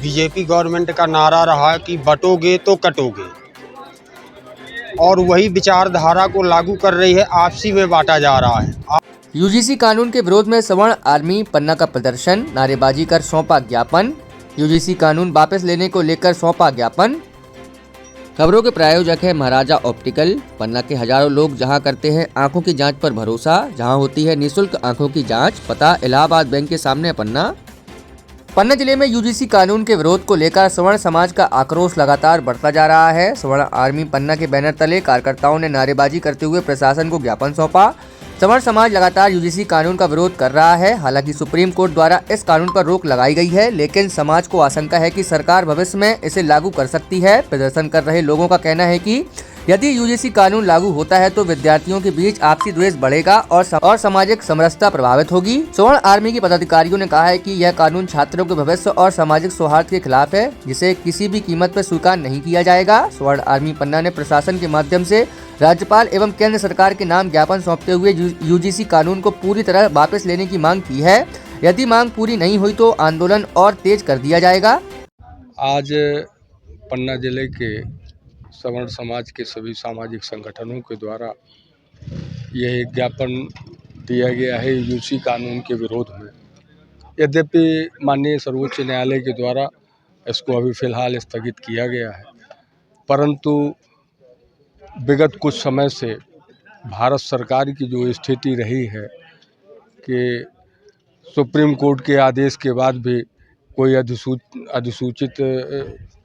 BJP government का नारा रहा कि बटोगे तो कटोगे, और वही विचारधारा को लागू कर रही है, आपसी में बांटा जा रहा है। यूजीसी कानून के विरोध में सवर्ण आर्मी पन्ना का प्रदर्शन, नारेबाजी कर सौंपा ज्ञापन। यूजीसी कानून वापस लेने को लेकर सौंपा ज्ञापन। खबरों के प्रायोजक है महाराजा ऑप्टिकल। पन्ना के हजारों लोग जहां करते हैं आंखों की जांच पर भरोसा, जहां होती है निःशुल्क आंखों की जांच। पता इलाहाबाद बैंक के सामने पन्ना। पन्ना जिले में यूजीसी कानून के विरोध को लेकर सवर्ण समाज का आक्रोश लगातार बढ़ता जा रहा है। सवर्ण आर्मी पन्ना के बैनर तले कार्यकर्ताओं ने नारेबाजी करते हुए प्रशासन को ज्ञापन सौंपा। सवर्ण समाज लगातार यूजीसी कानून का विरोध कर रहा है। हालांकि सुप्रीम कोर्ट द्वारा इस कानून पर रोक लगाई गई है, लेकिन समाज को आशंका है कि सरकार भविष्य में इसे लागू कर सकती है। प्रदर्शन कर रहे लोगों का कहना है कि यदि यूजीसी कानून लागू होता है तो विद्यार्थियों के बीच आपसी द्वेष बढ़ेगा और सामाजिक समरसता प्रभावित होगी। सवर्ण आर्मी के पदाधिकारियों ने कहा है कि यह कानून छात्रों के भविष्य और सामाजिक सौहार्द के खिलाफ है, जिसे किसी भी कीमत पर स्वीकार नहीं किया जाएगा। सवर्ण आर्मी पन्ना ने प्रशासन के माध्यम से राज्यपाल एवं केंद्र सरकार के नाम ज्ञापन सौंपते हुए यूजीसी कानून को पूरी तरह वापस लेने की मांग की है। यदि मांग पूरी नहीं हुई तो आंदोलन और तेज कर दिया जाएगा। आज पन्ना जिले के सवर्ण समाज के सभी सामाजिक संगठनों के द्वारा यह एक ज्ञापन दिया गया है यूजीसी कानून के विरोध में। यद्यपि माननीय सर्वोच्च न्यायालय के द्वारा इसको अभी फ़िलहाल स्थगित किया गया है, परंतु विगत कुछ समय से भारत सरकार की जो स्थिति रही है कि सुप्रीम कोर्ट के आदेश के बाद भी कोई अधिसूचित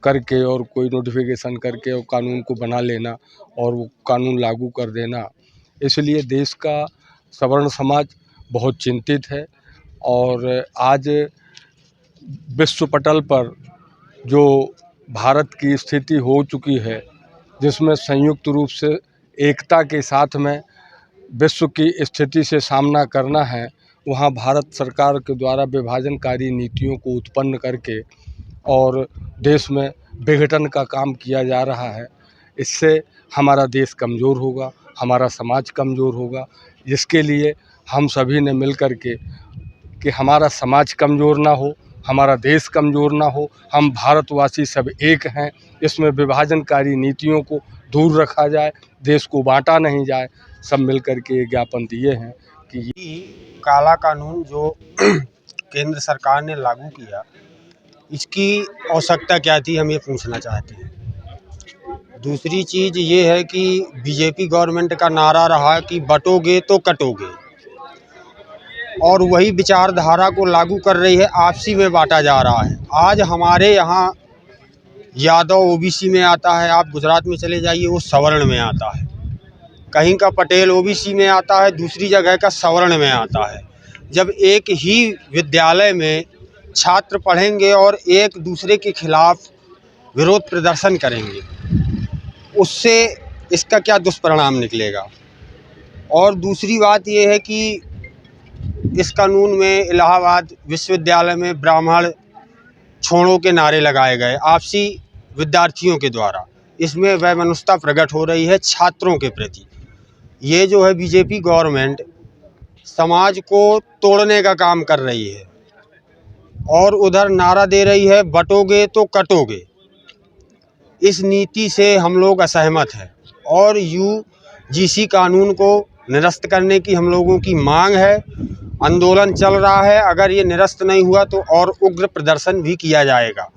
करके और कोई नोटिफिकेशन करके और कानून को बना लेना और वो कानून लागू कर देना, इसलिए देश का सवर्ण समाज बहुत चिंतित है। और आज विश्व पटल पर जो भारत की स्थिति हो चुकी है, जिसमें संयुक्त रूप से एकता के साथ में विश्व की स्थिति से सामना करना है, वहाँ भारत सरकार के द्वारा विभाजनकारी नीतियों को उत्पन्न करके और देश में विघटन का काम किया जा रहा है। इससे हमारा देश कमज़ोर होगा, हमारा समाज कमज़ोर होगा, जिसके लिए हम सभी ने मिल कर के कि हमारा समाज कमज़ोर ना हो, हमारा देश कमज़ोर ना हो, हम भारतवासी सब एक हैं, इसमें विभाजनकारी नीतियों को दूर रखा जाए, देश को बांटा नहीं जाए। सब मिल कर के ज्ञापन दिए हैं कि काला कानून जो केंद्र सरकार ने लागू किया, इसकी आवश्यकता क्या थी, हम ये पूछना चाहते हैं। दूसरी चीज़ ये है कि बीजेपी गवर्नमेंट का नारा रहा कि बटोगे तो कटोगे, और वही विचारधारा को लागू कर रही है, आपसी में बांटा जा रहा है। आज हमारे यहाँ यादव ओबीसी में आता है, आप गुजरात में चले जाइए वो सवर्ण में आता है, कहीं का पटेल ओबीसी में आता है, दूसरी जगह का सवर्ण में आता है। जब एक ही विद्यालय में छात्र पढ़ेंगे और एक दूसरे के खिलाफ विरोध प्रदर्शन करेंगे, उससे इसका क्या दुष्परिणाम निकलेगा। और दूसरी बात यह है कि इस कानून में इलाहाबाद विश्वविद्यालय में ब्राह्मण छोड़ो के नारे लगाए गए आपसी विद्यार्थियों के द्वारा। इसमें वैमनस्यता प्रकट हो रही है छात्रों के प्रति। ये जो है बीजेपी गवर्नमेंट समाज को तोड़ने का काम कर रही है, और उधर नारा दे रही है बटोगे तो कटोगे। इस नीति से हम लोग असहमत हैं और यूजीसी कानून को निरस्त करने की हम लोगों की मांग है। आंदोलन चल रहा है, अगर ये निरस्त नहीं हुआ तो और उग्र प्रदर्शन भी किया जाएगा।